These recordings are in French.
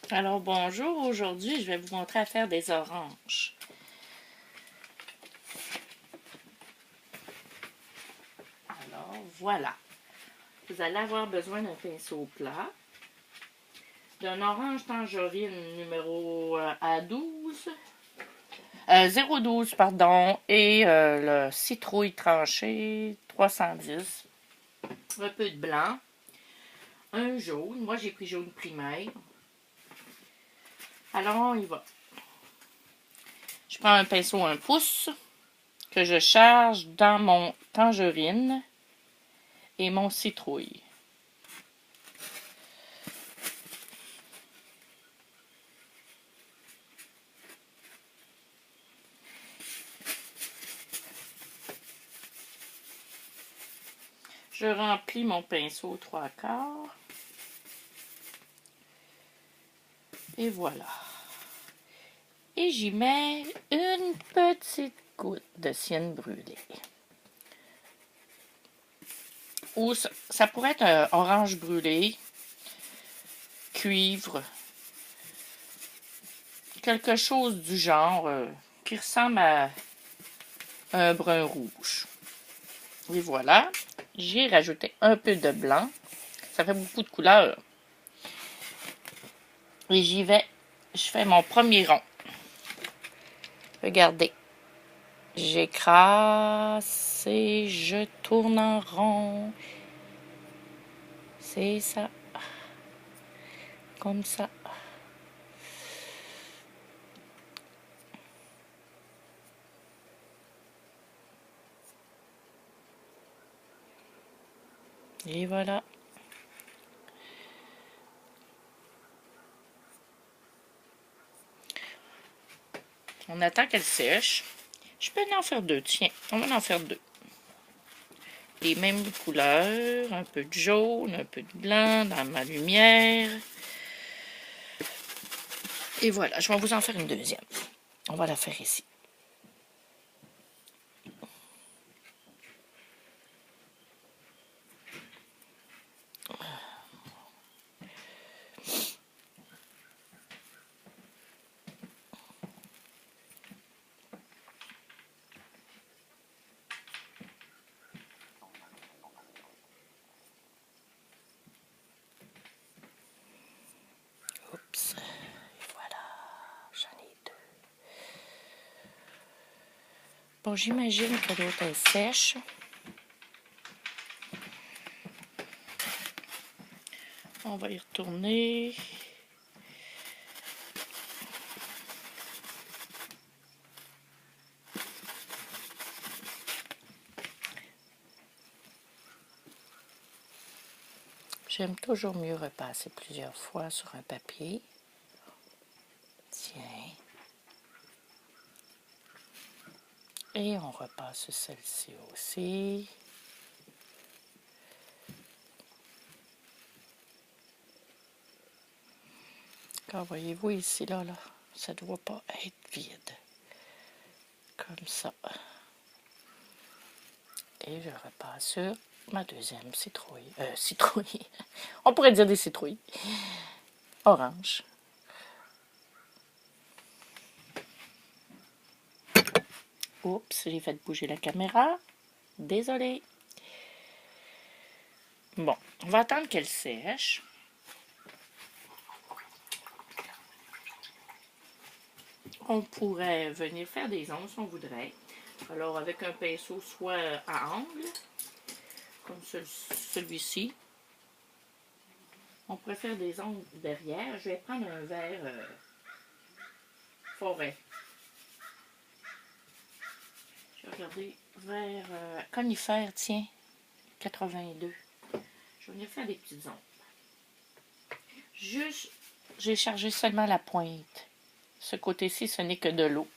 Alors bonjour, aujourd'hui je vais vous montrer à faire des oranges. Alors voilà, vous allez avoir besoin d'un pinceau plat, d'un orange tangerine numéro A12, 0,12 pardon, et le citrouille tranché 310, un peu de blanc, un jaune, moi j'ai pris jaune primaire. Alors on y va. Je prends un pinceau 1 pouce que je charge dans mon tangerine et mon citrouille. Je remplis mon pinceau aux 3/4. Et voilà. Et j'y mets une petite goutte de cyan brûlée. Ou ça pourrait être un orange brûlé, cuivre, quelque chose du genre qui ressemble à un brun rouge. Et voilà. J'ai rajouté un peu de blanc. Ça fait beaucoup de couleurs. Et j'y vais. Je fais mon premier rond. Regardez. J'écrase et je tourne en rond. C'est ça. Comme ça. Et voilà. On attend qu'elle sèche. Je peux en faire deux. Tiens, on va en faire deux. Les mêmes couleurs. Un peu de jaune, un peu de blanc dans ma lumière. Et voilà, je vais vous en faire une deuxième. On va la faire ici. Oups. Et voilà, j'en ai deux. Bon, j'imagine que l'autre est sèche. On va y retourner. J'aime toujours mieux repasser plusieurs fois sur un papier. Tiens. Et on repasse celle-ci aussi. Quand voyez-vous ici, là, ça ne doit pas être vide. Comme ça. Et je repasse sur ma deuxième citrouille. Citrouille. On pourrait dire des citrouilles. Orange. Oups, j'ai fait bouger la caméra. Désolée. Bon, on va attendre qu'elle sèche. On pourrait venir faire des ongles si on voudrait. Alors, avec un pinceau soit à angle, comme celui-ci. On pourrait faire des ongles derrière. Je vais prendre un verre forêt. Je vais regarder verre conifère, tiens, 82. Je vais venir faire des petites ombres. Juste, j'ai chargé seulement la pointe. Ce côté-ci, ce n'est que de l'eau.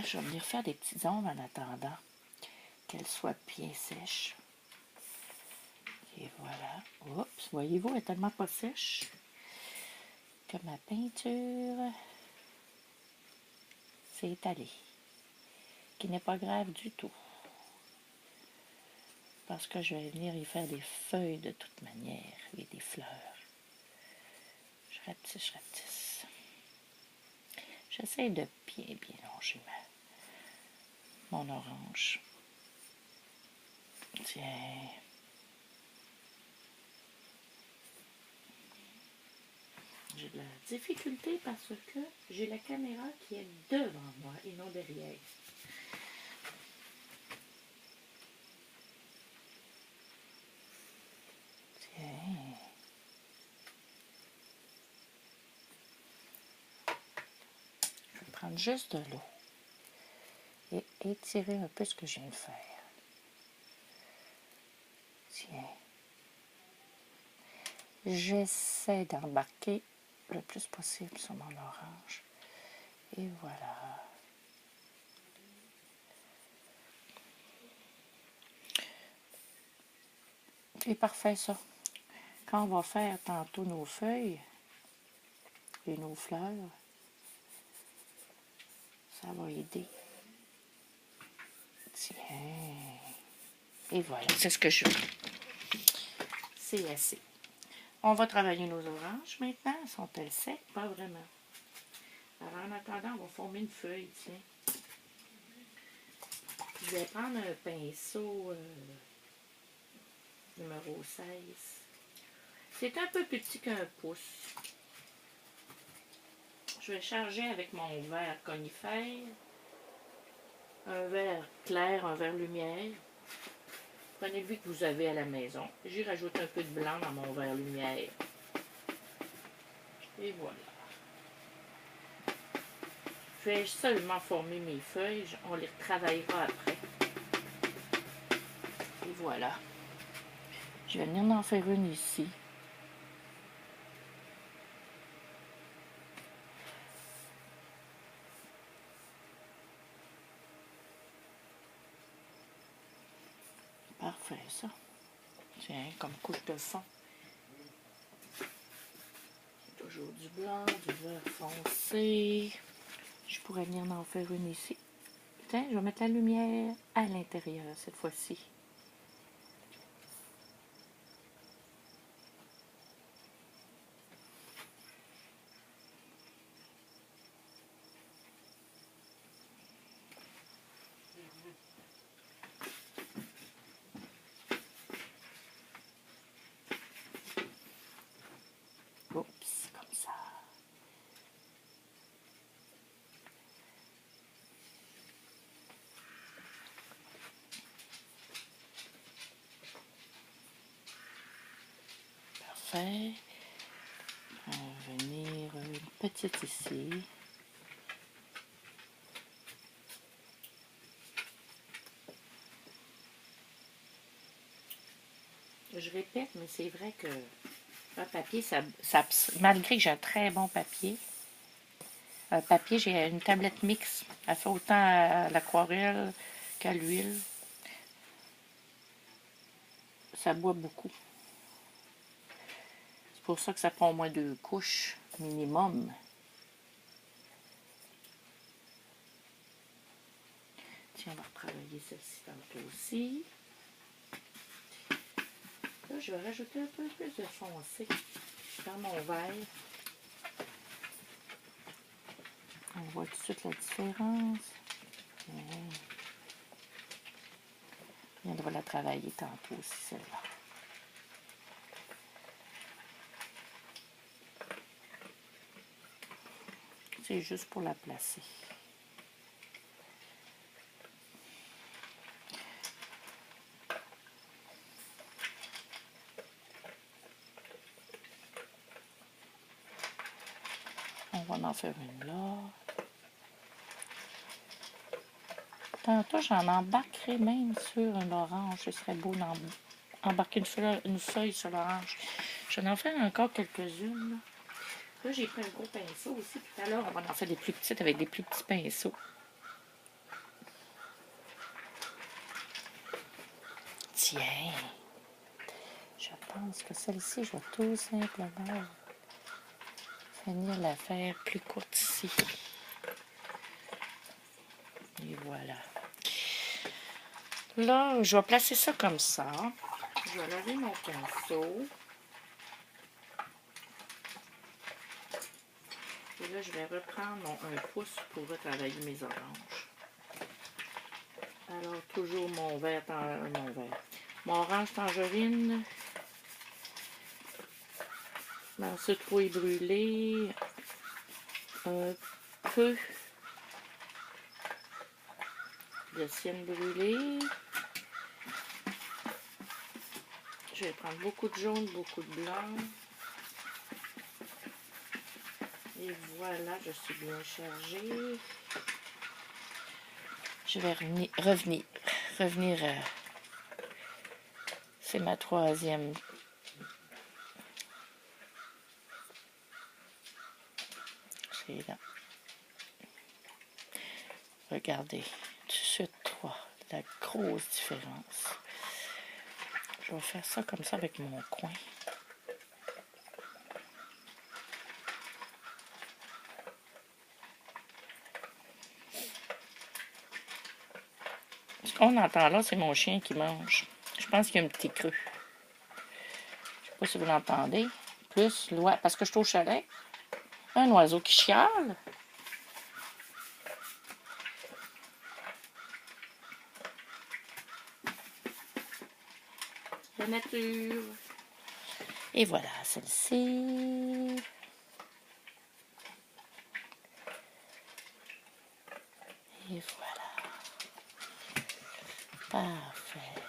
Je vais venir faire des petites ombres en attendant qu'elles soient bien sèches. Et voilà. Oups, voyez-vous, elle est tellement pas sèche que ma peinture s'est étalée. Qui n'est pas grave du tout. parce que je vais venir y faire des feuilles de toute manière et des fleurs. Je rapetisse. J'essaie de bien longer mon orange. Tiens. J'ai de la difficulté parce que j'ai la caméra qui est devant moi et non derrière. Tiens. Je vais prendre juste de l'eau et étirer un peu ce que je viens de faire. Tiens. J'essaie d'embarquer le plus possible sur mon orange. Et voilà. C'est parfait ça. Quand on va faire tantôt nos feuilles et nos fleurs, ça va aider. Tiens. Et voilà, c'est ce que je veux. C'est assez. On va travailler nos oranges maintenant. Sont-elles secs? Pas vraiment. Alors en attendant, on va former une feuille, tiens. Je vais prendre un pinceau numéro 16. C'est un peu plus petit qu'un pouce. Je vais charger avec mon verre conifère. Un verre clair, un verre lumière. Prenez le que vous avez à la maison. J'y rajoute un peu de blanc dans mon verre lumière. Et voilà. Je vais seulement former mes feuilles. On les retravaillera après. Et voilà. Je vais venir en faire une ici. Parfait, ça. Tiens, comme couche de fond. Toujours du blanc, du vert foncé. Je pourrais venir en faire une ici. Tiens, je vais mettre la lumière à l'intérieur cette fois-ci. Oups, comme ça. Parfait. On va venir une petite ici. Je répète, mais c'est vrai que le papier, malgré que j'ai un très bon papier, j'ai une tablette mixte. Elle fait autant à l'aquarelle qu'à l'huile. Ça boit beaucoup. C'est pour ça que ça prend au moins 2 couches minimum. Tiens, on va retravailler celle-ci tantôt aussi. Là, je vais rajouter un peu plus de foncé dans mon verre. On voit tout de suite la différence. On viendra la travailler tantôt aussi, celle-là. C'est juste pour la placer. On va en faire une là. Tantôt, j'en embarquerai même sur un orange. Ce serait beau d'embarquer une feuille sur l'orange. Je vais en faire encore quelques-unes. Là, j'ai pris un gros pinceau aussi. Tout à l'heure, on va en faire des plus petites avec des plus petits pinceaux. Tiens, je pense que celle-ci, je vais tout simplement venir la faire plus courte ici. Et voilà. Là, je vais placer ça comme ça. Je vais laver mon pinceau. Et là, je vais reprendre un pouce pour retravailler mes oranges. Alors, toujours mon mon orange tangerine, ma citrouille brûlée, un peu de sienne brûlée. Je vais prendre beaucoup de jaune, beaucoup de blanc. Et voilà, je suis bien chargée. Je vais revenir. C'est ma troisième. C'est là. Regardez, tout de suite, 3. La grosse différence. Je vais faire ça comme ça avec mon coin. Ce qu'on entend là, c'est mon chien qui mange. Je pense qu'il y a un petit creux. Je sais pas si vous l'entendez. Plus, parce que je suis au chalet. Un oiseau qui chiale. La nature. Et voilà, celle-ci. Et voilà. Parfait.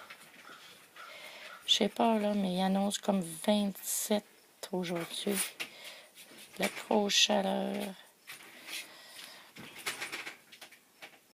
Je sais pas, là, mais il annonce comme 27 aujourd'hui. La grosse chaleur.